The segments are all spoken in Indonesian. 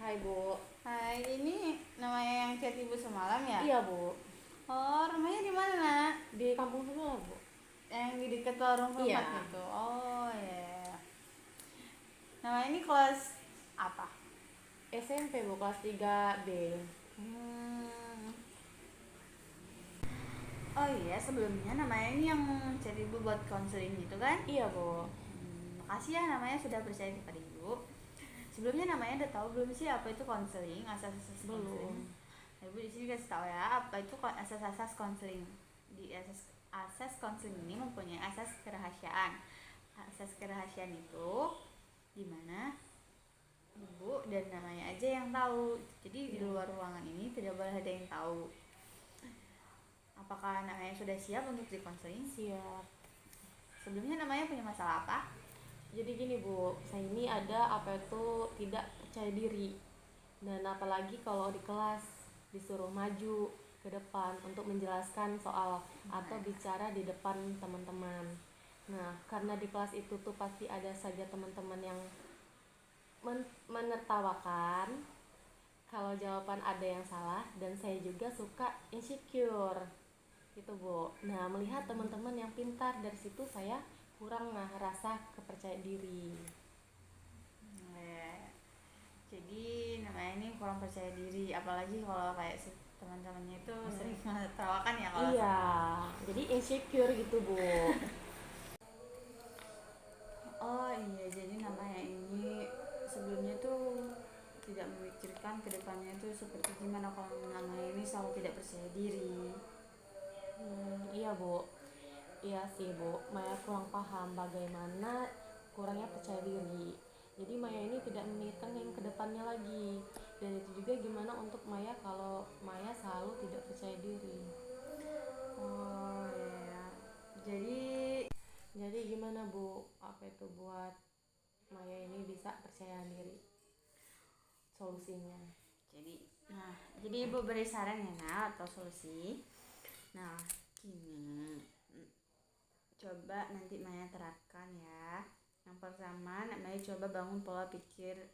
Hai Bu. Hai, ini namanya yang chat ibu semalam ya? Iya Bu. Oh, rumahnya di mana, Nak? Di kampung sebelah Bu. Yang di dekat warung Iya. Format itu. Oh, ya. Nama ini kelas apa? SMP Bu, kelas 3B. Hmm. Oh iya, sebelumnya namanya ini yang chat ibu buat konseling gitu kan? Iya Bu. Makasih ya namanya sudah percaya kepada ibu. Sebelumnya namanya udah tahu belum sih apa itu konseling, asas-asas konseling? Belum. Nah, ibu di sini kasih tahu ya apa itu asas-asas konseling. Di asas konseling ini mempunyai asas kerahasiaan. Asas kerahasiaan itu dimana ibu dan namanya aja yang tahu. Jadi di luar ruangan ini tidak boleh ada yang tahu. Apakah namanya sudah siap untuk dikonseling? Siap. Sebelumnya namanya punya masalah apa? Jadi gini Bu, saya ini ada apa itu tidak percaya diri. Dan apalagi kalau di kelas disuruh maju ke depan untuk menjelaskan soal atau bicara di depan teman-teman. Nah, karena di kelas itu tuh pasti ada saja teman-teman yang menertawakan kalau jawaban ada yang salah, dan saya juga suka insecure gitu Bu. Nah, melihat teman-teman yang pintar, dari situ saya kurang rasa kepercayaan diri. Ya. Jadi namanya ini kurang percaya diri, apalagi kalau kayak teman-temannya itu sering menertawakan ya kalau Iya, sama. jadi insecure gitu Bu. Oh iya, jadi namanya ini sebelumnya tuh tidak memikirkan kedepannya itu seperti gimana kalau namanya ini selalu tidak percaya diri. Iya Bu, iya sih Bu, Maya kurang paham bagaimana kurangnya percaya diri. Jadi Maya ini tidak memikirkan yang kedepannya lagi. Dan itu juga gimana untuk Maya kalau Maya selalu tidak percaya diri. Oh iya, jadi Jadi gimana Bu, apa itu buat Maya ini bisa percaya diri? Solusinya. jadi jadi ibu beri saran ya nak atau solusi. Nah gini, coba nanti Maya terapkan ya. Yang pertama, Maya coba bangun pola pikir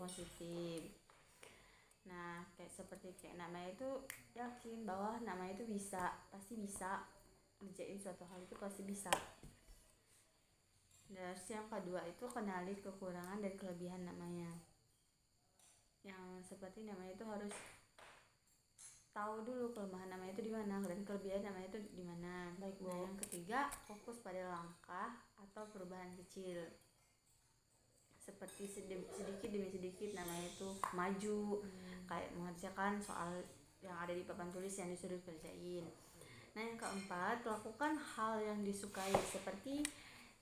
positif. Nah, kayak namanya itu yakin bahwa namanya itu bisa, pasti bisa ngerjain suatu hal itu pasti bisa. Terus yang kedua itu kenali kekurangan dan kelebihan namanya. Yang seperti namanya itu harus tahu dulu kelemahan namanya itu di mana dan kelebihan namanya itu di mana. Baik, Bu. Nah, yang ketiga fokus pada langkah atau perubahan kecil. Seperti sedikit demi sedikit namanya itu maju, kayak mengerjakan soal yang ada di papan tulis yang disuruh kerjain. Nah yang keempat, lakukan hal yang disukai seperti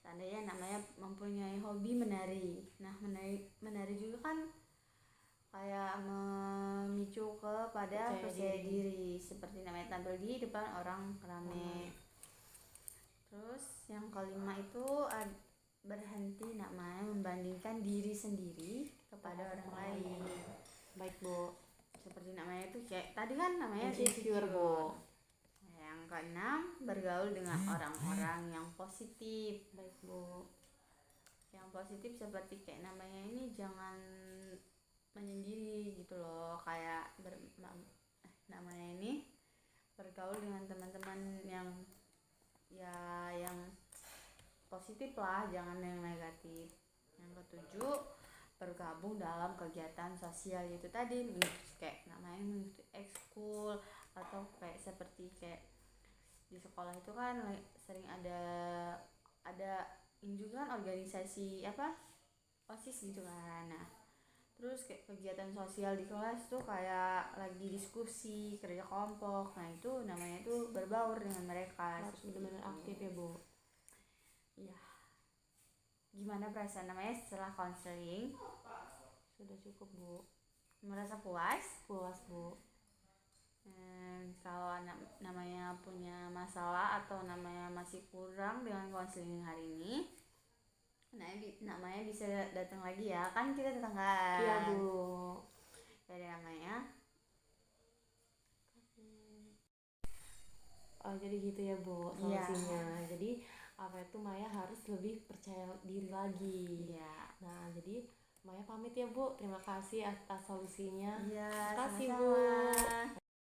seandainya namanya mempunyai hobi menari. Nah menari juga kan kayak memicu kepada percaya diri, seperti namanya tampil di depan orang ramai. Terus yang kelima itu berhenti namanya membandingkan diri sendiri kepada orang lain. Baik Bu. Seperti namanya itu kayak tadi kan namanya Insecure Bu. Yang keenam, bergaul dengan orang-orang yang positif. Baik Bu. Yang positif seperti kayak namanya ini jangan menyendiri gitu loh, kayak namanya ini bergaul dengan teman-teman yang yang positif lah, jangan yang negatif. Yang ketujuh, bergabung dalam kegiatan sosial itu tadi, kayak namanya mengikuti ekskul atau kayak seperti kayak di sekolah itu kan sering ada ini juga kan organisasi apa OSIS gitu kan. Nah terus kayak kegiatan sosial di kelas tuh kayak lagi diskusi kerja kelompok, nah itu namanya tuh berbaur dengan mereka. Harus benar-benar aktif ya Bu. Iya. Gimana perasaan namanya setelah konseling? Sudah cukup Bu. Merasa puas? Puas Bu. Kalau namanya punya masalah atau namanya masih kurang dengan konseling hari ini, namanya bisa datang lagi ya, kan kita tetanggaan. Iya Bu. Ada namanya. Oh jadi gitu ya Bu solusinya. Iya. Jadi apa itu Maya harus lebih percaya diri lagi. Iya. Nah jadi Maya pamit ya Bu, terima kasih atas solusinya. Iya, Terima kasih sama-sama. Bu.